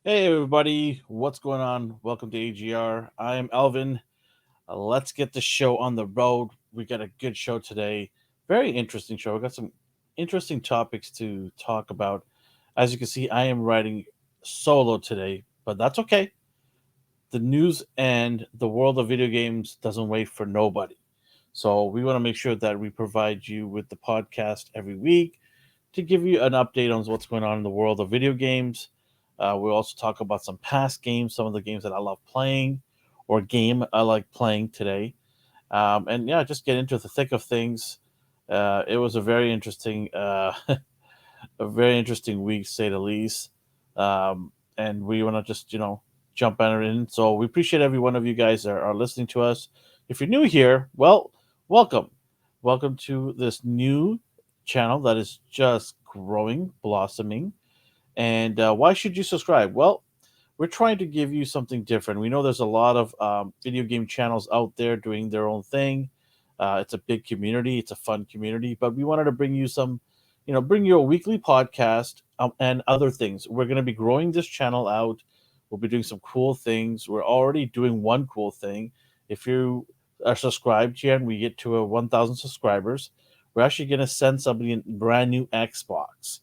Hey everybody, what's going on? Welcome to AGR. I am Elvin. Let's get the show on the road. We got a good show today. Very interesting show. We got some interesting topics to talk about. As you can see, I am writing solo today, but that's okay. The news and the world of video games doesn't wait for nobody. So we want to make sure that we provide you with the podcast every week to give you an update on what's going on in the world of video games. We'll also talk about some past games, some of the games that I love playing, or game I like playing today. And yeah, just get into the thick of things. It was a very interesting, a very interesting week, to say the least. And we want to just jump in. So we appreciate every one of you guys that are listening to us. If you're new here, well, welcome, welcome to this new channel that is just growing, blossoming. And why should you subscribe? Well, we're trying to give you something different. We know there's a lot of video game channels out there doing their own thing. It's a big community. It's a fun community, but we wanted to bring you some, bring you a weekly podcast and other things. We're going to be growing this channel out. We'll be doing some cool things. We're already doing one cool thing. If you are subscribed here and we get to a 1,000 subscribers, we're actually going to send somebody a brand new Xbox.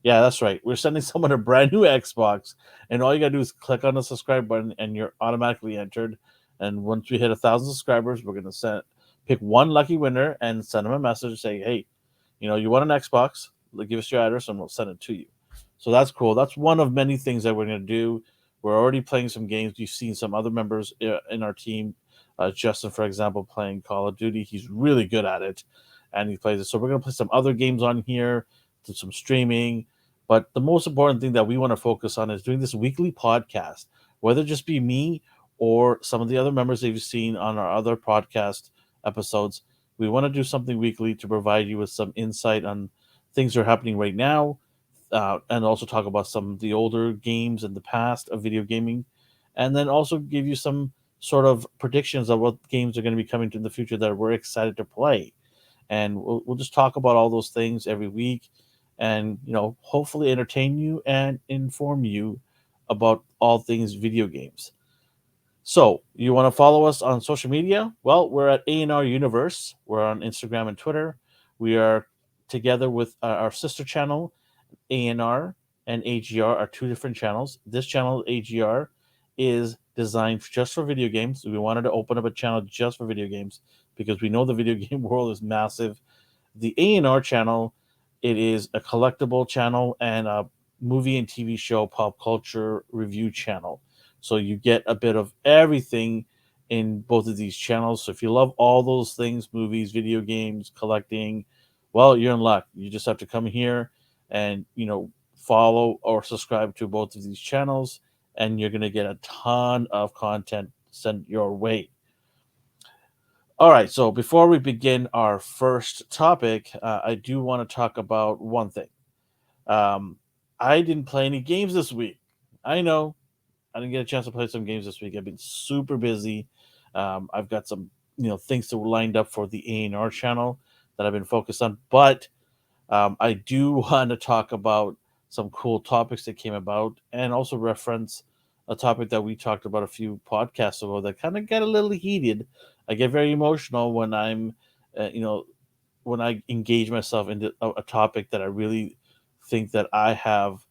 Yeah, that's right. We're sending someone a brand new Xbox, and all you gotta do is click on the subscribe button, and you're automatically entered. And once we hit 1,000 subscribers, we're gonna pick one lucky winner and send them a message saying, "Hey, you want an Xbox? Give us your address, and we'll send it to you." So that's cool. That's one of many things that we're gonna do. We're already playing some games. You've seen some other members in our team. Justin, for example, playing Call of Duty. He's really good at it, and he plays it. So we're gonna play some other games on here, do some streaming. But the most important thing that we want to focus on is doing this weekly podcast, whether it just be me or some of the other members that you've seen on our other podcast episodes. We want to do something weekly to provide you with some insight on things that are happening right now, and also talk about some of the older games in the past of video gaming, and then also give you some sort of predictions of what games are going to be coming to in the future that we're excited to play. And we'll just talk about all those things every week, and hopefully entertain you and inform you about all things video games. So you want to follow us on social media? Well, we're at A&R Universe. We're on Instagram and Twitter. We are together with our sister channel, ANR, and AGR are two different channels. This channel, AGR, is designed just for video games. We wanted to open up a channel just for video games because we know the video game world is massive. The A&R channel, it is a collectible channel and a movie and TV show pop culture review channel. So you get a bit of everything in both of these channels. So if you love all those things, movies, video games, collecting, well, you're in luck. You just have to come here and, follow or subscribe to both of these channels, and you're going to get a ton of content sent your way. All right, so before we begin our first topic, I do want to talk about one thing. Um, I didn't play any games this week. I know I didn't get a chance to play some games this week. I've been super busy. I've got some things that were lined up for the A&R channel that I've been focused on, but I do want to talk about some cool topics that came about, and also reference a topic that we talked about a few podcasts ago that kind of got a little heated. I get very emotional when uh, you know, when I engage myself into a topic that I really think that I have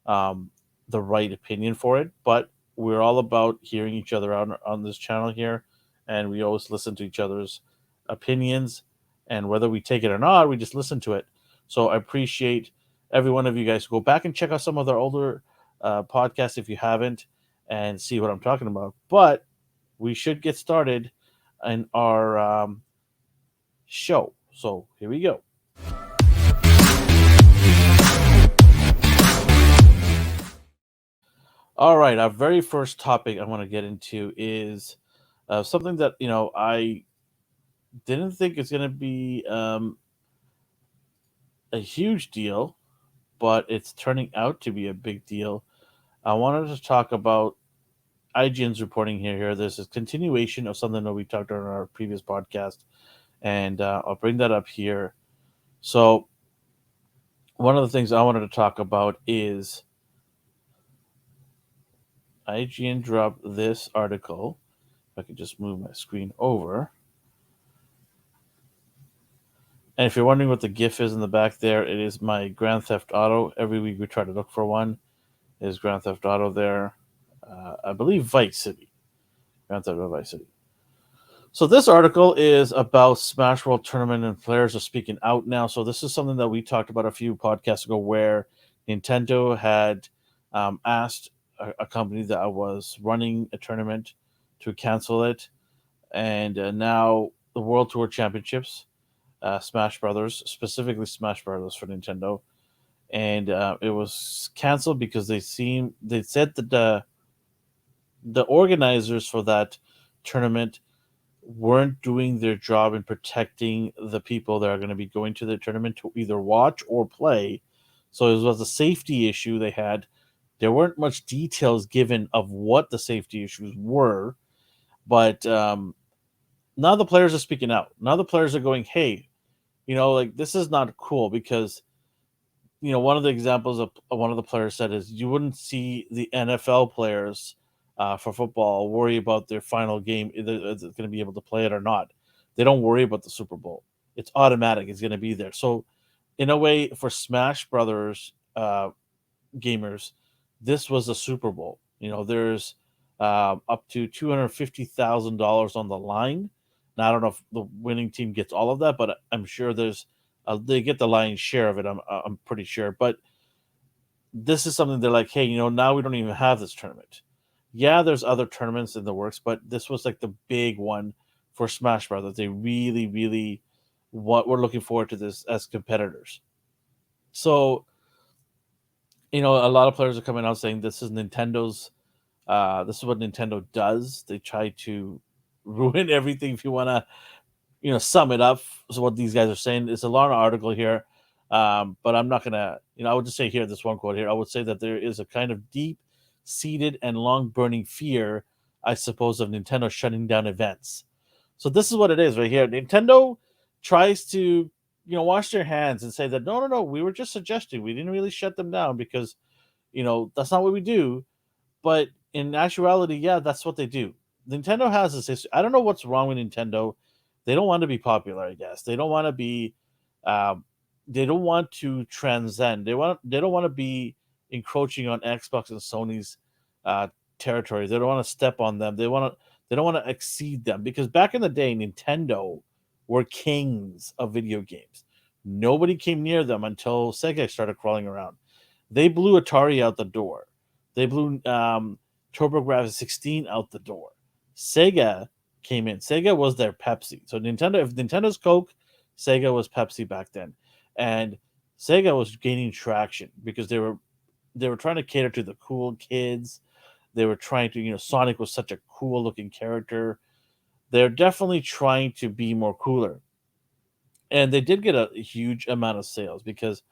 um, the right opinion for it. But we're all about hearing each other out on this channel here, and we always listen to each other's opinions. And whether we take it or not, we just listen to it. So I appreciate every one of you guys. Go back and check out some of our older podcasts if you haven't, and see what I'm talking about. But we should get started in our show. So here we go. All right, our very first topic I want to get into is something that I didn't think is going to be a huge deal, but it's turning out to be a big deal. I wanted to talk about IGN's reporting here. There's a continuation of something that we talked about in our previous podcast, and I'll bring that up here. So one of the things I wanted to talk about is IGN dropped this article. If I could just move my screen over. And if you're wondering what the GIF is in the back there, it is my Grand Theft Auto. Every week we try to look for one. It is Grand Theft Auto there. I believe Vice City. Grand Theft Auto Vice City. So this article is about Smash World Tournament and players are speaking out now. So this is something that we talked about a few podcasts ago, where Nintendo had asked a company that was running a tournament to cancel it, and now the World Tour Championships, Smash Brothers, specifically Smash Brothers for Nintendo, and it was canceled because they said that the organizers for that tournament weren't doing their job in protecting the people that are going to be going to the tournament to either watch or play. So it was a safety issue they had. There weren't much details given of what the safety issues were, but now the players are speaking out. Now the players are going, "Hey, like this is not cool," because one of the examples of one of the players said is you wouldn't see the NFL players for football worry about their final game, either is it going to be able to play it or not. They don't worry about the Super Bowl. It's automatic. It's going to be there. So, in a way, for Smash Brothers gamers, this was a Super Bowl. There's up to $250,000 on the line. Now I don't know if the winning team gets all of that, but I'm sure they get the lion's share of it. I'm pretty sure. But this is something they're like, hey, now we don't even have this tournament. Yeah, there's other tournaments in the works, but this was like the big one for Smash Brothers. They really, really we're looking forward to this as competitors. So, a lot of players are coming out saying this is Nintendo's. This is what Nintendo does. They try to ruin everything. If you want to, sum it up. So what these guys are saying, it's a long article here, but I'm not gonna, I would just say here this one quote here. I would say that there is a kind of deep seated and long burning fear, I suppose, of Nintendo shutting down events. So this is what it is right here. Nintendo tries to, wash their hands and say that no, no, no, we were just suggesting. We didn't really shut them down because, that's not what we do. But in actuality, yeah, that's what they do. Nintendo has this issue. I don't know what's wrong with Nintendo. They don't want to be popular, I guess. They don't want to be. Um, they don't want to transcend. They don't want to be encroaching on Xbox and Sony's uh, territory. They don't want to step on them. They want to. They don't want to exceed them because back in the day, Nintendo were kings of video games. Nobody came near them until Sega started crawling around. They blew Atari out the door. They blew TurboGrafx 16 out the door. Sega came in. Sega was their Pepsi. So if Nintendo's Coke, Sega was Pepsi back then. And Sega was gaining traction because they were trying to cater to the cool kids. They were trying to, Sonic was such a cool looking character. They're definitely trying to be more cooler. And they did get a huge amount of sales because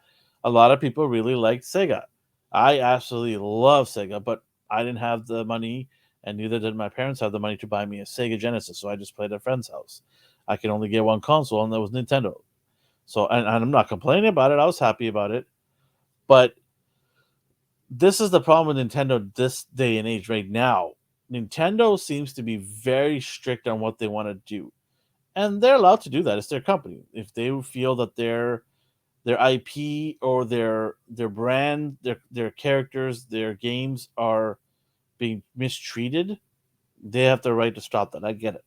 a lot of people really liked Sega. I absolutely love Sega, but I didn't have the money, and neither did my parents have the money to buy me a Sega Genesis. So I just played at a friend's house. I could only get one console, and that was Nintendo. So, and I'm not complaining about it. I was happy about it. But this is the problem with Nintendo this day and age right now. Nintendo seems to be very strict on what they want to do. And they're allowed to do that. It's their company. If they feel that their IP or their brand, their characters, their games are being mistreated, they have the right to stop that. I get it.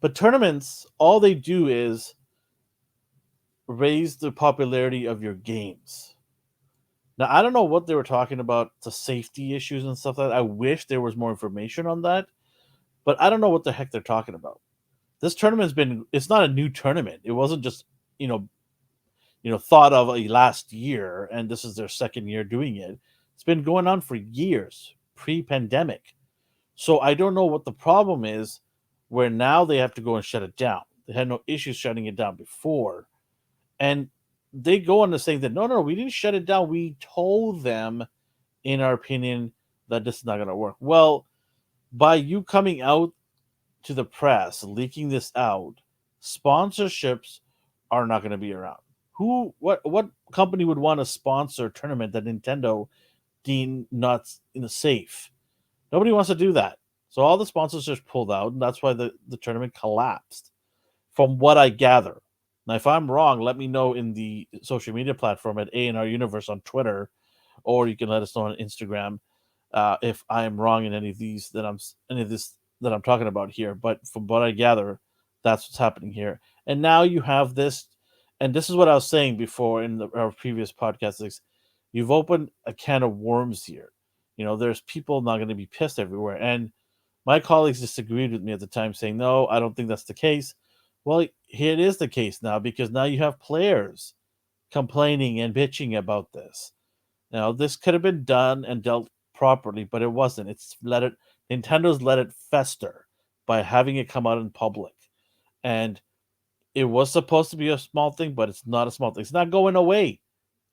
But tournaments, all they do is raise the popularity of your games. Now, I don't know what they were talking about, the safety issues and stuff like that. I wish there was more information on that, but I don't know what the heck they're talking about. This tournament's it's not a new tournament. It wasn't just, you know, thought of last year, and this is their second year doing it. It's been going on for years, pre-pandemic. So I don't know what the problem is, where now they have to go and shut it down. They had no issues shutting it down before, and they go on to say that no, no, we didn't shut it down. We told them, in our opinion, that this is not going to work. Well, by you coming out to the press, leaking this out, sponsorships are not going to be around. What company would want to sponsor a tournament that Nintendo deemed not safe. Nobody wants to do that. So all the sponsors just pulled out, and that's why the tournament collapsed, from what I gather. Now, if I'm wrong, let me know in the social media platform at A&R Universe on Twitter, or you can let us know on Instagram if I am wrong in any of this that I'm talking about here. But from what I gather, that's what's happening here. And now you have this, and this is what I was saying before in our previous podcast. Is you've opened a can of worms here. There's people not going to be pissed everywhere, and my colleagues disagreed with me at the time, saying, "No, I don't think that's the case." Well, it is the case now because now you have players complaining and bitching about this. Now, this could have been done and dealt properly, but it wasn't. Nintendo's let it fester by having it come out in public. And it was supposed to be a small thing, but it's not a small thing. It's not going away.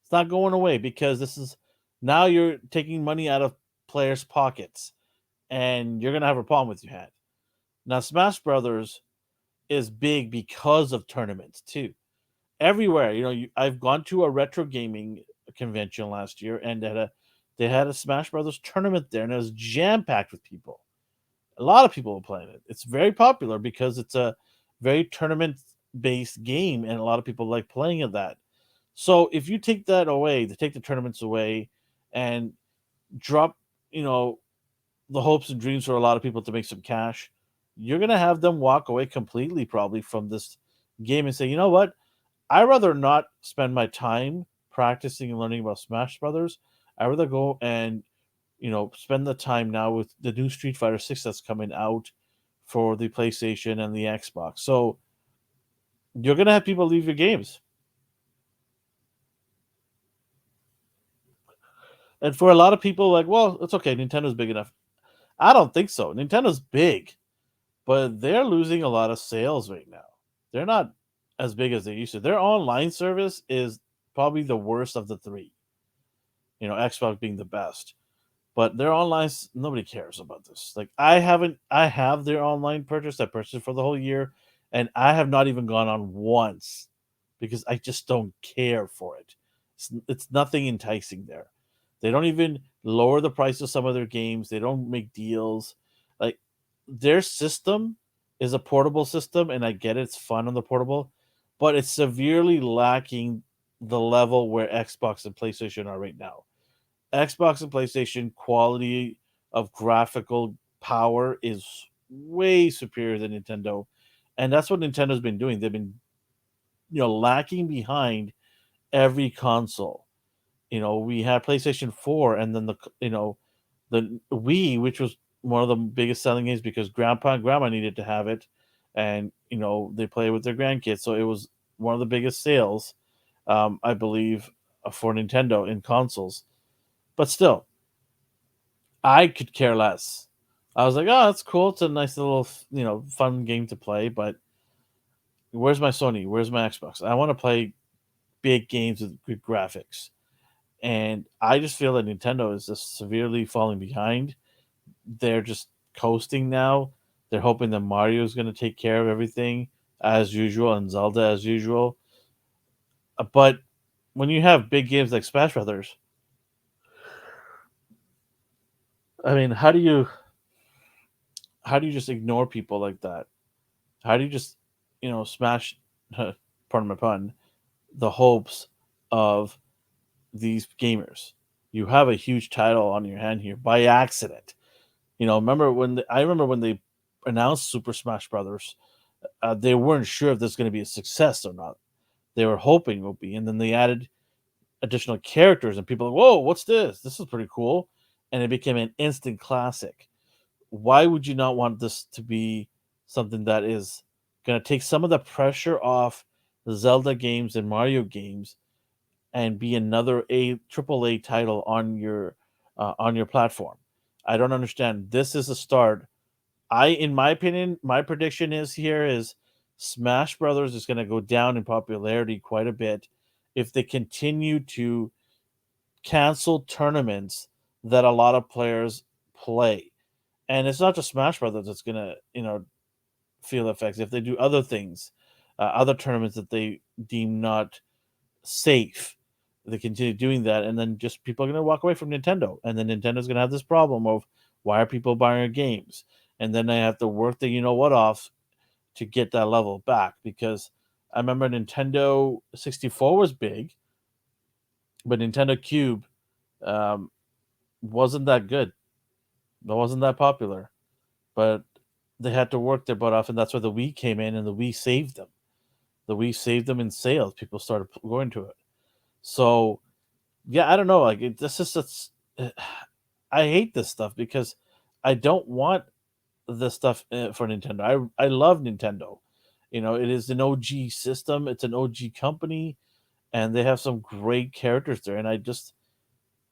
It's not going away because this is now you're taking money out of players' pockets and you're going to have a problem with your hand. Now, Smash Brothers is big because of tournaments too. Everywhere, I've gone to a retro gaming convention last year, and they had a Smash Brothers tournament there, and it was jam packed with people. A lot of people were playing it. It's very popular because it's a very tournament based game, and a lot of people like playing at that. So if you take that away, to take the tournaments away, and drop, you know, the hopes and dreams for a lot of people to make some cash, you're gonna have them walk away completely probably from this game and say, you know what? I rather not spend my time practicing and learning about Smash Brothers. I rather go and spend the time now with the new Street Fighter 6 that's coming out for the PlayStation and the Xbox. So you're gonna have people leave your games. And for a lot of people, like, well, it's okay, Nintendo's big enough. I don't think so. Nintendo's big, but they're losing a lot of sales right now. They're not as big as they used to. Their online service is probably the worst of the three. Xbox being the best. But their online, nobody cares about this. Like I have their online purchase. I purchased for the whole year, and I have not even gone on once because I just don't care for it. It's nothing enticing there. They don't even lower the price of some of their games. They don't make deals. Like their system is a portable system, and I get it's fun on the portable, but it's severely lacking the level where Xbox and PlayStation are right now. Xbox and PlayStation quality of graphical power is way superior than Nintendo. And that's what Nintendo's been doing. They've been, lacking behind every console. We had PlayStation 4 and then the Wii, which was one of the biggest selling games because grandpa and grandma needed to have it and they play with their grandkids. So it was one of the biggest sales, I believe, for Nintendo in consoles. But still, I could care less. I was like, oh, that's cool. It's a nice little, fun game to play. But where's my Sony? Where's my Xbox? I want to play big games with good graphics. And I just feel that Nintendo is just severely falling behind. They're just coasting now. They're hoping that Mario is going to take care of everything as usual and Zelda as usual. But when you have big games like Smash Brothers, I mean, how do you just ignore people like that? How do you just, smash, pardon my pun, the hopes of these gamers? You have a huge title on your hand here by accident. I remember when they announced Super Smash Brothers, they weren't sure if this was going to be a success or not. They were hoping it would be, and then they added additional characters, and people were like, whoa, what's this? This is pretty cool, and it became an instant classic. Why would you not want this to be something that is going to take some of the pressure off the Zelda games and Mario games and be another AAA title on your platform? I don't understand. This is a start. In my opinion, my prediction is Smash Brothers is going to go down in popularity quite a bit if they continue to cancel tournaments that a lot of players play. And it's not just Smash Brothers that's gonna, feel effects. If they do other things, other tournaments that they deem not safe, they continue doing that, and then just people are going to walk away from Nintendo, and then Nintendo's going to have this problem of why are people buying our games, and then they have to work the off to get that level back because I remember Nintendo 64 was big, but Nintendo Cube um, wasn't that good. It wasn't that popular, but they had to work their butt off, and that's where the Wii came in, and the Wii saved them. The Wii saved them in sales. People started going to it. So yeah, I don't know. Like this is it's, I hate this stuff because I don't want this stuff for Nintendo. I love Nintendo. It is an OG system. It's an OG company, and they have some great characters there. And I just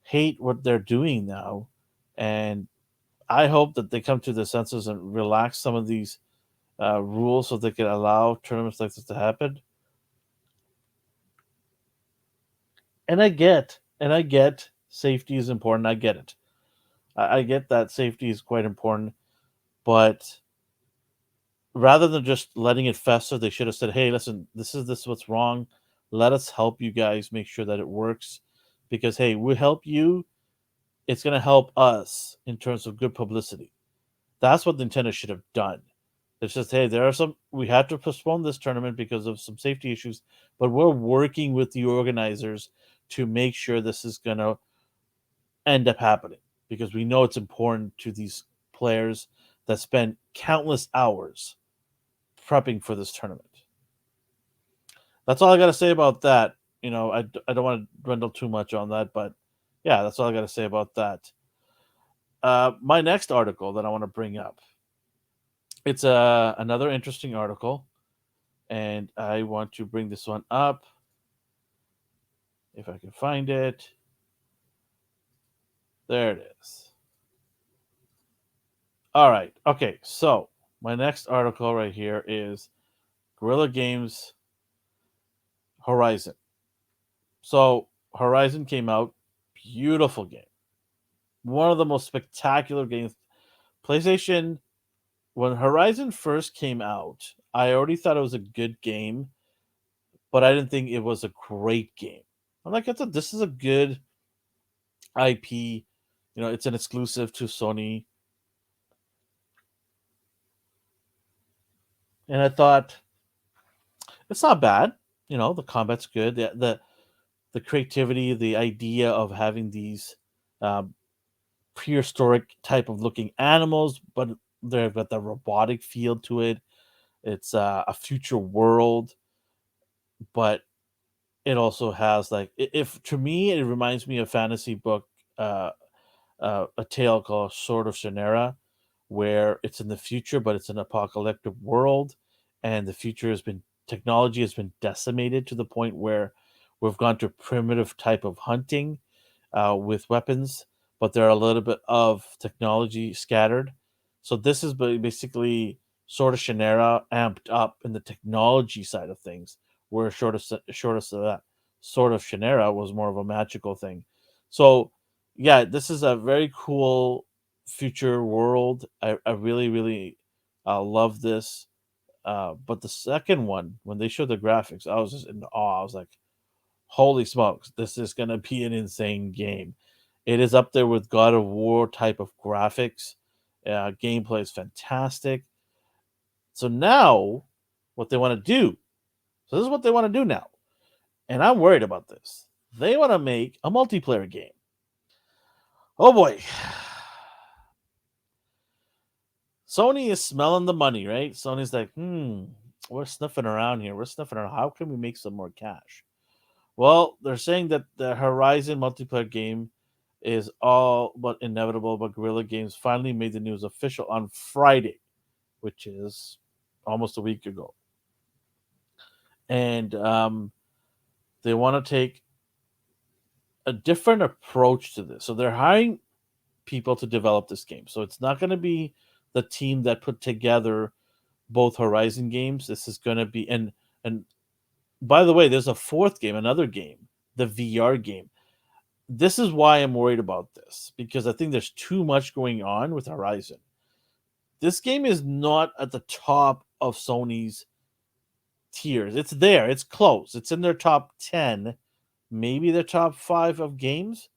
hate what they're doing now. And I hope that they come to their senses and relax some of these rules so they can allow tournaments like this to happen. And I get safety is important. I get it. I get that safety is quite important, but rather than just letting it fester, they should have said, "Hey, listen, this is what's wrong. Let us help you guys make sure that it works, because hey, we help you. It's gonna help us in terms of good publicity." That's what Nintendo should have done. It's just, hey, there are some. We had to postpone this tournament because of some safety issues, but we're working with the organizers to make sure this is gonna end up happening because we know it's important to these players that spend countless hours prepping for this tournament. That's all I got to say about that. I don't want to dwindle too much on that, but yeah, that's all I got to say about that. My next article that I want to bring up, it's another interesting article, and I want to bring this one up if I can find it. There it is. All right. Okay. So my next article right here is Guerrilla Games Horizon. So Horizon came out, beautiful game, one of the most spectacular games. PlayStation, when Horizon first came out, I already thought it was a good game, but I didn't think it was a great game. I'm like, this is a good IP. It's an exclusive to Sony, and I thought it's not bad. The combat's good. The creativity, the idea of having these um, prehistoric type of looking animals, but they've got the robotic feel to it. It's a future world, but it also has like if to me it reminds me of fantasy book, uh, a tale called Sword of Shannara, where it's in the future, but it's an apocalyptic world, and the future has been technology has been decimated to the point where we've gone to primitive type of hunting with weapons, but there are a little bit of technology scattered. So this is basically sort of Shannara amped up in the technology side of things, where short of that sort of Shannara was more of a magical thing. So yeah, this is a very cool future world. I really really love this. But the second one, when they showed the graphics, I was just in awe. I was like, holy smokes, this is going to be an insane game. It is up there with God of War type of graphics. Gameplay is fantastic. So now, what they want to do, so this is what they want to do now. And I'm worried about this. They want to make a multiplayer game. Oh boy. Sony is smelling the money, right? Sony's like, we're sniffing around here. We're sniffing around. How can we make some more cash? Well, they're saying that the Horizon multiplayer game is all but inevitable, but Guerrilla Games finally made the news official on Friday, which is almost a week ago. And they want to take a different approach to this. So they're hiring people to develop this game. So it's not going to be the team that put together both Horizon games. This is going to be and by the way, there's a fourth game, another game, the VR game. This is why I'm worried about this because I think there's too much going on with Horizon. This game is not at the top of Sony's tiers. It's there, it's close. It's in their top 10, maybe their top five of games.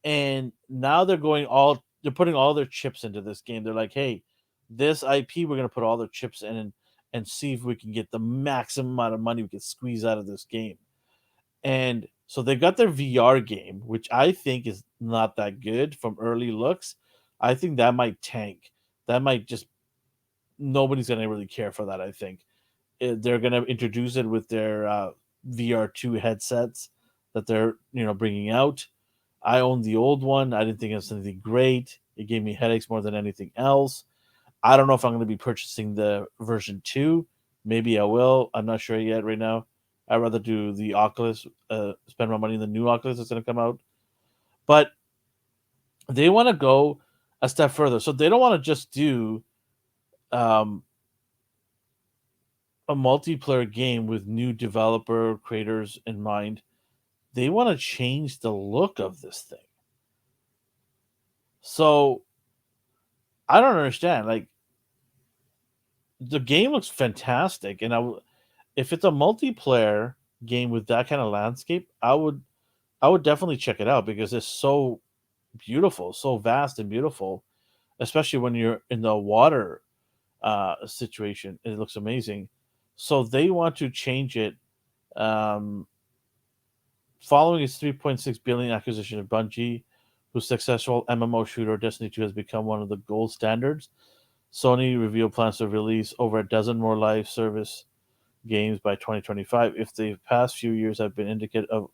And now they're putting all their chips into this game. They're like, hey, this IP, we're gonna put all their chips in and see if we can get the maximum amount of money we can squeeze out of this game. And so they got their VR game, which I think is not that good from early looks. I think that might tank. That might just nobody's gonna really care for that. I think they're gonna introduce it with their VR2 headsets that they're bringing out. I own the old one. I didn't think it was anything great. It gave me headaches more than anything else. I don't know if I'm going to be purchasing the version 2. Maybe I will. I'm not sure yet right now. I'd rather do the Oculus, spend my money in the new Oculus that's going to come out. But they want to go a step further. So they don't want to just do um, a multiplayer game with new developer creators in mind. They want to change the look of this thing. So I don't understand. Like, the game looks fantastic, and if it's a multiplayer game with that kind of landscape, I would definitely check it out because it's so beautiful, so vast and beautiful, especially when you're in the water situation. It looks amazing. So they want to change it, um, following its 3.6 billion acquisition of Bungie, whose successful MMO shooter Destiny 2 has become one of the gold standards. Sony revealed plans to release over a dozen more live service games by 2025. If the past few years have been indicative of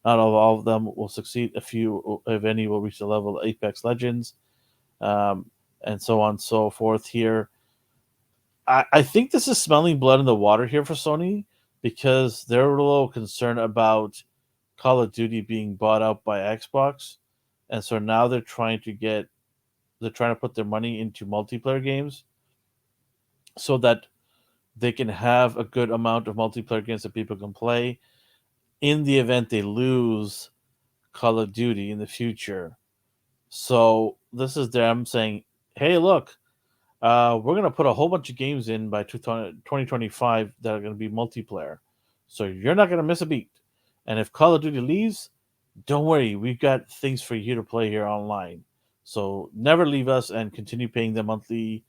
not all of them will succeed, a few, if any, will reach the level of Apex Legends, um, and so on and so forth. Here, I think this is smelling blood in the water here for Sony because they're a little concerned about Call of Duty being bought out by Xbox, and so now they're trying to put their money into multiplayer games so that they can have a good amount of multiplayer games that people can play in the event they lose Call of Duty in the future. So this is them saying, "Hey, look, we're gonna put a whole bunch of games in by 2025 that are gonna be multiplayer, so you're not gonna miss a beat. And if Call of Duty leaves, don't worry, we've got things for you to play here online. So never leave us and continue paying the monthly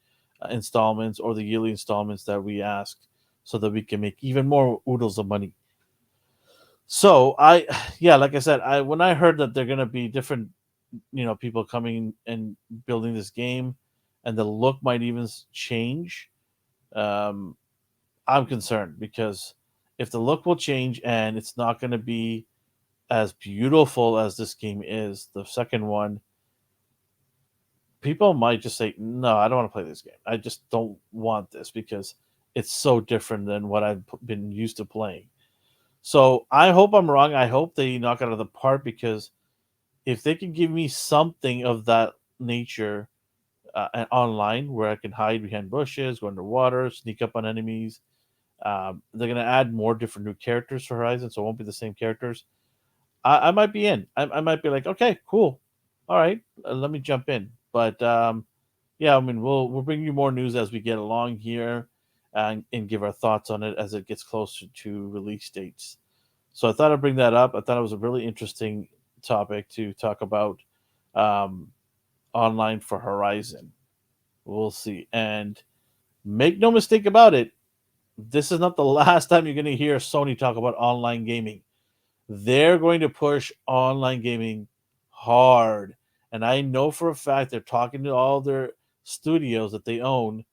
installments or the yearly installments that we ask, so that we can make even more oodles of money." So yeah, like I said, I when I heard that they're gonna be different, people coming and building this game, and the look might even change. Um, I'm concerned because if the look will change and it's not going to be as beautiful as this game is, the second one, people might just say, "No, I don't want to play this game. I just don't want this because it's so different than what I've been used to playing." So I hope I'm wrong. I hope they knock it out of the park because if they can give me something of that nature online where I can hide behind bushes, go underwater, sneak up on enemies, they're going to add more different new characters for Horizon, so it won't be the same characters. I might be in. I might be like, okay, cool, all right, let me jump in. But yeah, I mean, we'll bring you more news as we get along here, and give our thoughts on it as it gets closer to release dates. So I thought I'd bring that up. I thought it was a really interesting topic to talk about, um, online for Horizon. We'll see. And make no mistake about it, this is not the last time you're going to hear Sony talk about online gaming. They're going to push online gaming hard. And I know for a fact they're talking to all their studios that they own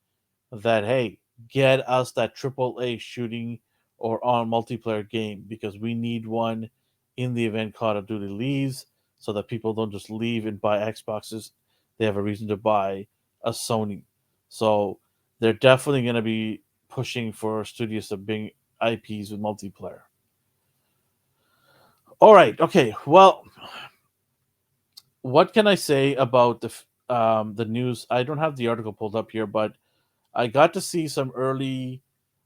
that, hey, get us that triple A shooting or on multiplayer game because we need one in the event Call of Duty leaves, so that people don't just leave and buy Xboxes. They have a reason to buy a Sony. So they're definitely going to be pushing for studios to bring IPs with multiplayer. All right. Okay. Well, what can I say about the news? I don't have the article pulled up here, but I got to see some early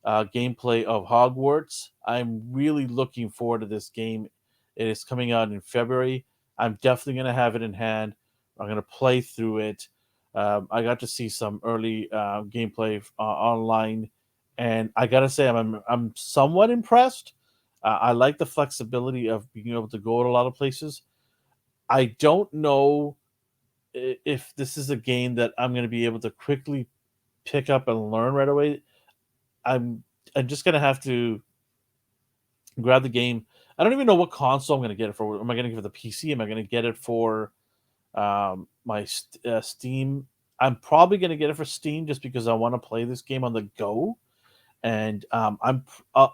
gameplay of Hogwarts. I'm really looking forward to this game. It is coming out in February. I'm definitely going to have it in hand. I'm going to play through it. I got to see some early gameplay online, and I got to say I'm somewhat impressed. I like the flexibility of being able to go to a lot of places. I don't know if this is a game that I'm going to be able to quickly pick up and learn right away. I'm I'm just going to have to grab the game. I don't even know what console I'm going to get it for. Am I going to get it for the PC? Am I going to get it for Steam? I'm probably going to get it for Steam just because I want to play this game on the go, and I'm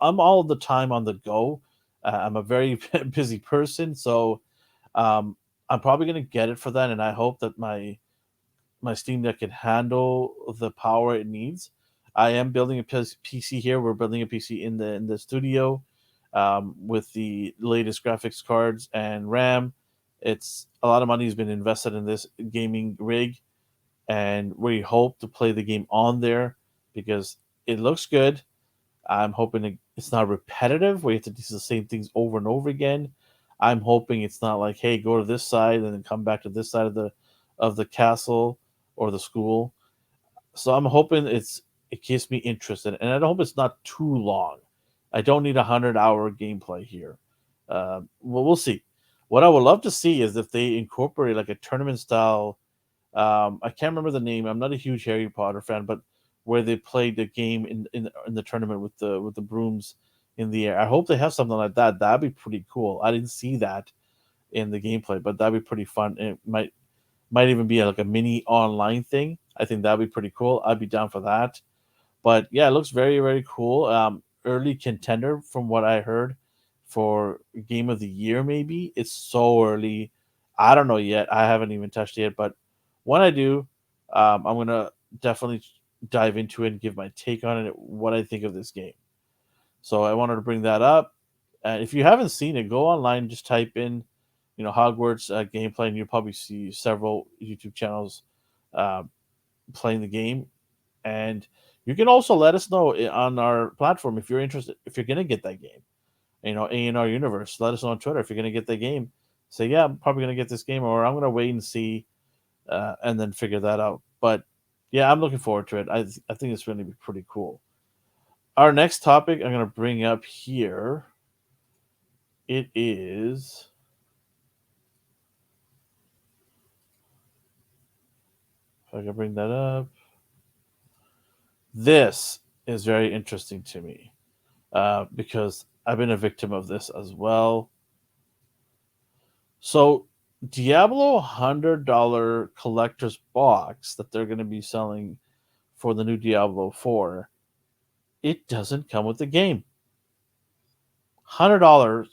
all the time on the go. I'm a very busy person, so um, I'm probably going to get it for that, and I hope that my Steam Deck can handle the power it needs. I am building a PC here. We're building a PC in the studio with the latest graphics cards and RAM. It's a lot of money has been invested in this gaming rig, and we hope to play the game on there because it looks good. I'm hoping it's not repetitive where you have to do the same things over and over again. I'm hoping it's not like, hey, go to this side and then come back to this side of the castle or the school. So I'm hoping it keeps me interested, and I hope it's not too long. I don't need 100-hour gameplay here. Well, we'll see. What I would love to see is if they incorporate like a tournament style. I can't remember the name. I'm not a huge Harry Potter fan, but where they played the game in the tournament with the brooms in the air. I hope they have something like that. That'd be pretty cool. I didn't see that in the gameplay, but that'd be pretty fun. It might even be like a mini online thing. I think that'd be pretty cool. I'd be down for that. But yeah, it looks very very cool. Early contender from what I heard for game of the year. Maybe it's so early. I don't know yet. I haven't even touched it yet. But when I do, I'm gonna definitely dive into it and give my take on it. What I think of this game. So I wanted to bring that up. And if you haven't seen it, go online, just type in, Hogwarts gameplay, and you'll probably see several YouTube channels uh, playing the game. And you can also let us know on our platform if you're interested, if you're gonna get that game. A&R Universe. Let us know on Twitter if you're gonna get the game. Say, yeah, I'm probably gonna get this game, or I'm gonna wait and see, and then figure that out. But yeah, I'm looking forward to it. I think it's going to be pretty cool. Our next topic I'm gonna bring up here. It is. If I can bring that up. This is very interesting to me because I've been a victim of this as well. So, Diablo $100 collector's box that they're going to be selling for the new Diablo 4, it doesn't come with the game. $100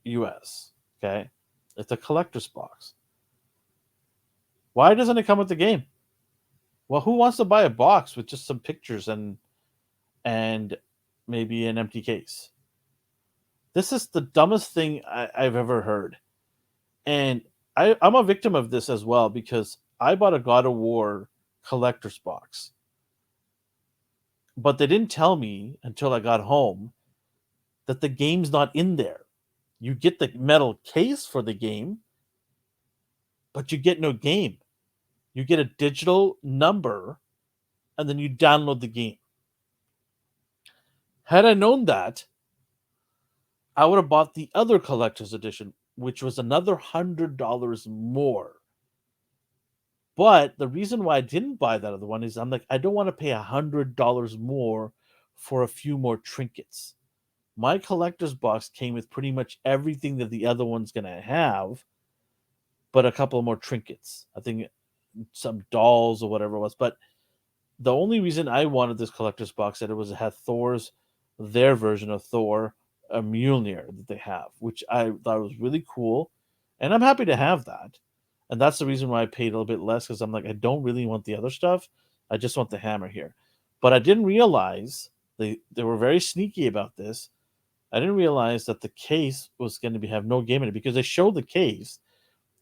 US. Okay. It's a collector's box. Why doesn't it come with the game? Well, who wants to buy a box with just some pictures and maybe an empty case? This is the dumbest thing I've ever heard. And I'm a victim of this as well because I bought a God of War collector's box. But they didn't tell me until I got home that the game's not in there. You get the metal case for the game, but you get no game. You get a digital number and then you download the game. Had I known that, I would have bought the other collector's edition, which was another $100 more. But the reason why I didn't buy that other one is I'm like, I don't want to pay $100 more for a few more trinkets. My collector's box came with pretty much everything that the other one's going to have, but a couple more trinkets. I think some dolls or whatever it was. But the only reason I wanted this collector's box that it had their version of Thor, a Mjolnir that they have, which I thought was really cool, and I'm happy to have that. And that's the reason why I paid a little bit less because I'm like, I don't really want the other stuff. I just want the hammer here. But I didn't realize they were very sneaky about this. I didn't realize that the case was going to have no game in it because they showed the case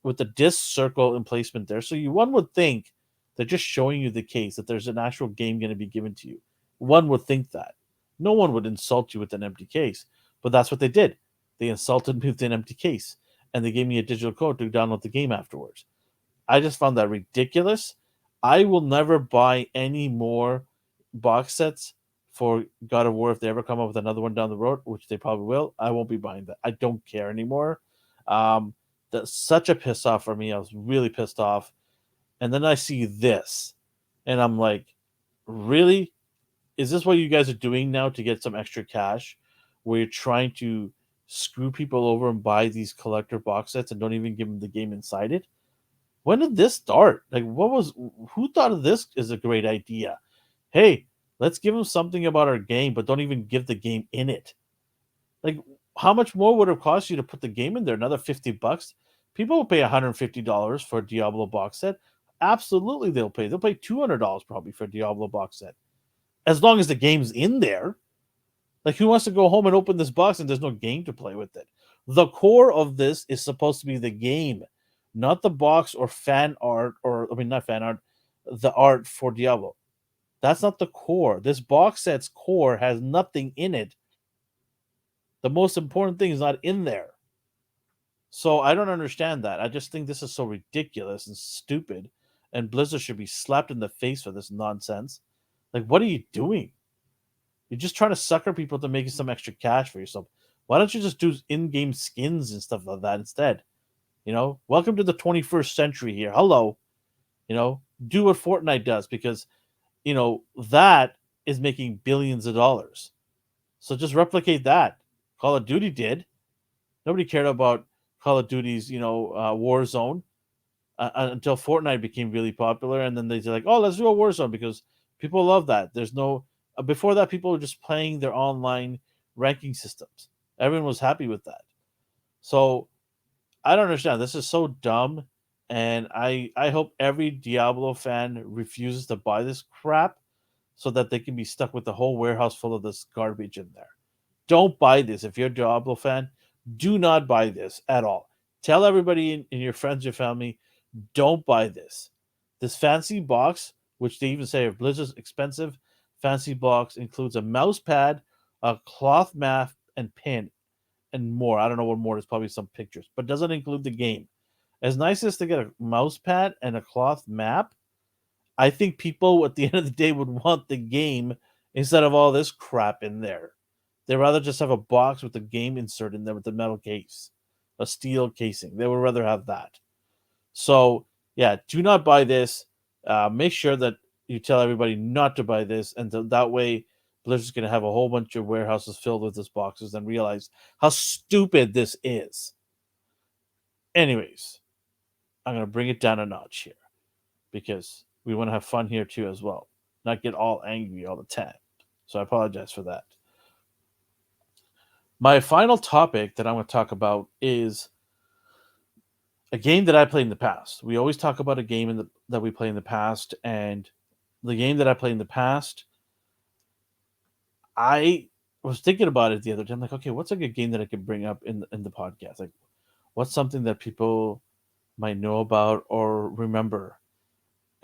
with the disc circle emplacement there. So one would think they're just showing you the case, that there's an actual game going to be given to you. One would think that. No one would insult you with an empty case. But that's what they did. They insulted me with an empty case. And they gave me a digital code to download the game afterwards. I just found that ridiculous. I will never buy any more box sets for God of War if they ever come up with another one down the road, which they probably will. I won't be buying that. I don't care anymore. Um, that's such a piss off for me. I was really pissed off, and then I see this, and I'm like, really? Is this what you guys are doing now to get some extra cash? Where you're trying to screw people over and buy these collector box sets and don't even give them the game inside it? When did this start? Like, who thought of this is a great idea? Hey, let's give them something about our game, but don't even give the game in it. Like, how much more would it cost you to put the game in there? Another $50? People will pay $150 for a Diablo box set. Absolutely, they'll pay. They'll pay $200 probably for a Diablo box set, as long as the game's in there. Like, who wants to go home and open this box and there's no game to play with it? The core of this is supposed to be the game, not the box or fan art, or I mean, not fan art, the art for Diablo. That's not the core. This box set's core has nothing in it. The most important thing is not in there. So I don't understand that. I just think this is so ridiculous and stupid. And Blizzard should be slapped in the face for this nonsense. Like, what are you doing? You're just trying to sucker people to make some extra cash for yourself. Why don't you just do in-game skins and stuff like that instead? Welcome to the 21st century here. Hello. Do what Fortnite does, because, that is making billions of dollars. So just replicate that. Call of Duty did. Nobody cared about Call of Duty's, Warzone until Fortnite became really popular. And then they said, like, oh, let's do a Warzone because people love that. There's no before that, people were just playing their online ranking systems. Everyone was happy with that. So I don't understand. This is so dumb, and I hope every Diablo fan refuses to buy this crap, so that they can be stuck with the whole warehouse full of this garbage in there. Don't buy this. If you're a Diablo fan, do not buy this at all. Tell everybody in your friends, your family, don't buy this. This fancy box, which they even say are Blizzard's expensive fancy box, includes a mouse pad, a cloth mat, and pin, and more. I don't know what more. There's probably some pictures, but doesn't include the game. As nice as to get a mouse pad and a cloth map, I think people at the end of the day would want the game instead of all this crap in there. They'd rather just have a box with the game insert in there with the metal case, a steel casing. They would rather have that. So, yeah, do not buy this. Make sure that you tell everybody not to buy this, and that way Blizzard's going to have a whole bunch of warehouses filled with these boxes and realize how stupid this is. Anyways, I'm going to bring it down a notch here because we want to have fun here too as well, not get all angry all the time. So I apologize for that. My final topic that I'm going to talk about is a game that I played in the past. We always talk about a game that we play in the past, and the game that I played in the past, I was thinking about it the other day. I'm like, okay, what's a good game that I could bring up in the podcast? Like, what's something that people might know about or remember?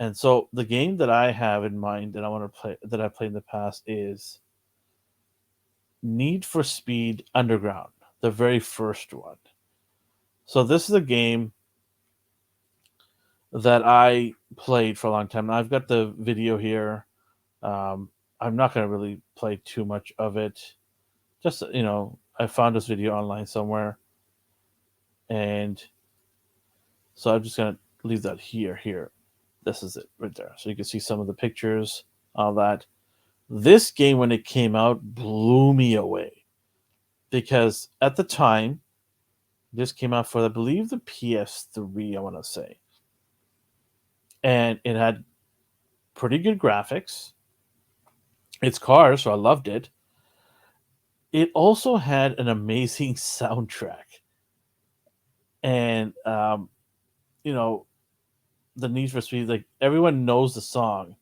And so the game that I have in mind that I want to play, that I played in the past, is Need for Speed Underground, the very first one. So this is a game that I played for a long time. I've got the video here. I'm not going to really play too much of it. Just, I found this video online somewhere. And so I'm just going to leave that here. This is it right there. So you can see some of the pictures, all that. This game, when it came out, blew me away. Because at the time, this came out for, I believe, the PS3, I want to say. And it had pretty good graphics. It's cars, so I loved it. It also had an amazing soundtrack. And, the Need for Speed, like, everyone knows the song.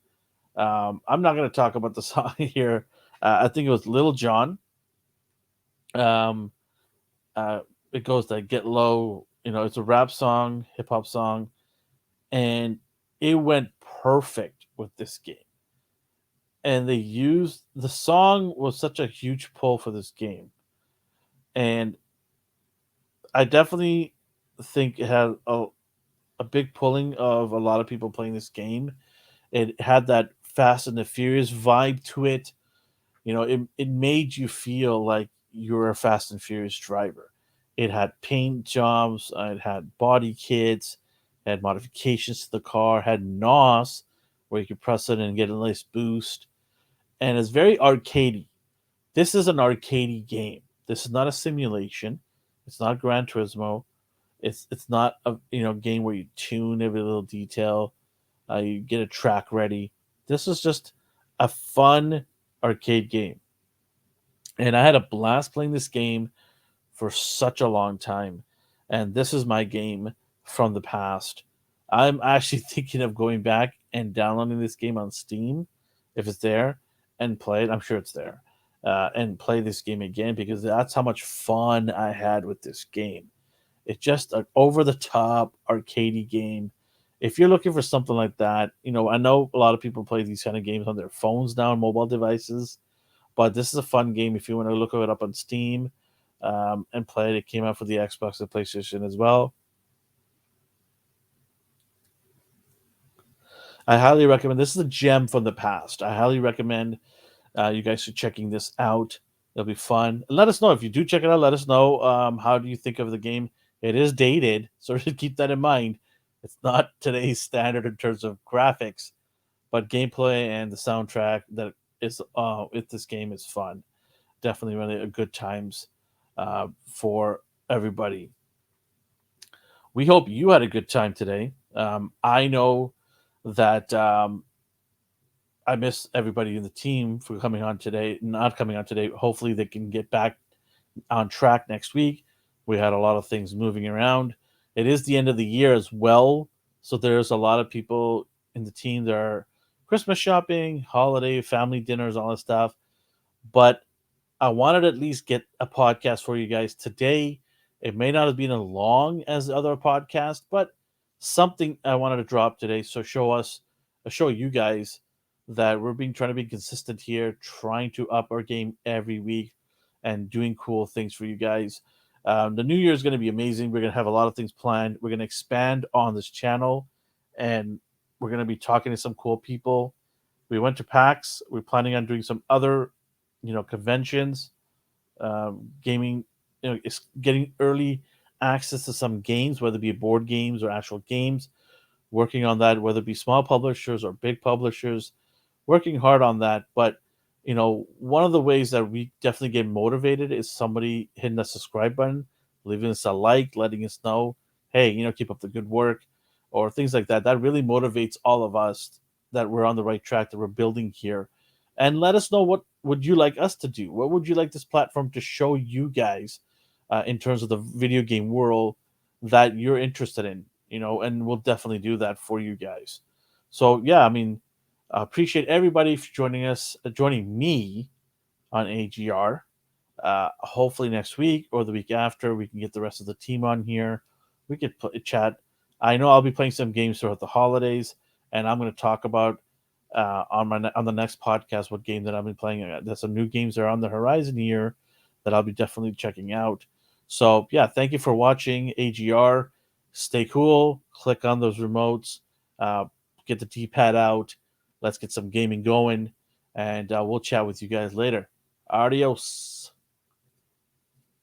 I'm not going to talk about the song here. I think it was Little John. Um, it goes to Get Low. It's a rap song, hip hop song. And it went perfect with this game. And the song was such a huge pull for this game. And I definitely think it had a big pulling of a lot of people playing this game. It had that Fast and the Furious vibe to it. It made you feel like you were a Fast and Furious driver. It had paint jobs, it had body kits, had modifications to the car, had NOS where you could press it and get a nice boost, and it's very arcadey. This is an arcadey game. This is not a simulation. It's not Gran Turismo. It's not a game where you tune every little detail. You get a track ready. This is just a fun arcade game, and I had a blast playing this game for such a long time. And this is my game from the past. I'm actually thinking of going back and downloading this game on Steam if it's there and play it. I'm sure it's there. And play this game again because that's how much fun I had with this game. It's just an over the top arcadey game. If you're looking for something like that, I know a lot of people play these kind of games on their phones now, and mobile devices, but this is a fun game if you want to look it up on Steam and play it. It came out for the Xbox and PlayStation as well. I highly recommend. This is a gem from the past. I highly recommend you guys are checking this out. It'll be fun. Let us know if you do check it out. Let us know how do you think of the game. It is dated, so keep that in mind. It's not today's standard in terms of graphics, but gameplay and the soundtrack that is with this game is fun. Definitely really a good times for everybody. We hope you had a good time today. I know that I miss everybody in the team for coming on today, not coming on today. Hopefully, they can get back on track next week. We had a lot of things moving around. It is the end of the year as well. So there's a lot of people in the team that are Christmas shopping, holiday, family dinners, all that stuff. But I wanted to at least get a podcast for you guys today. It may not have been as long as the other podcast, but something I wanted to drop today. So show you guys that we're being trying to be consistent here, trying to up our game every week and doing cool things for you guys. The new year is going to be amazing. We're going to have a lot of things planned. We're going to expand on this channel, and we're going to be talking to some cool people. We went to PAX. We're planning on doing some other, conventions, gaming. It's getting early access to some games, whether it be board games or actual games. Working on that, whether it be small publishers or big publishers, working hard on that. But one of the ways that we definitely get motivated is somebody hitting the subscribe button, leaving us a like, letting us know, hey, keep up the good work, or things like that. That really motivates all of us that we're on the right track, that we're building here. And let us know, what would you like us to do? What would you like this platform to show you guys in terms of the video game world that you're interested in? And we'll definitely do that for you guys. So yeah, I mean, I appreciate everybody for joining me on AGR. Hopefully next week or the week after, we can get the rest of the team on here. We could chat. I know I'll be playing some games throughout the holidays, and I'm going to talk about on the next podcast what game that I've been playing. There's some new games that are on the horizon here that I'll be definitely checking out. So yeah, thank you for watching AGR. Stay cool. Click on those remotes. Get the D-pad out. Let's get some gaming going, and we'll chat with you guys later. Adios.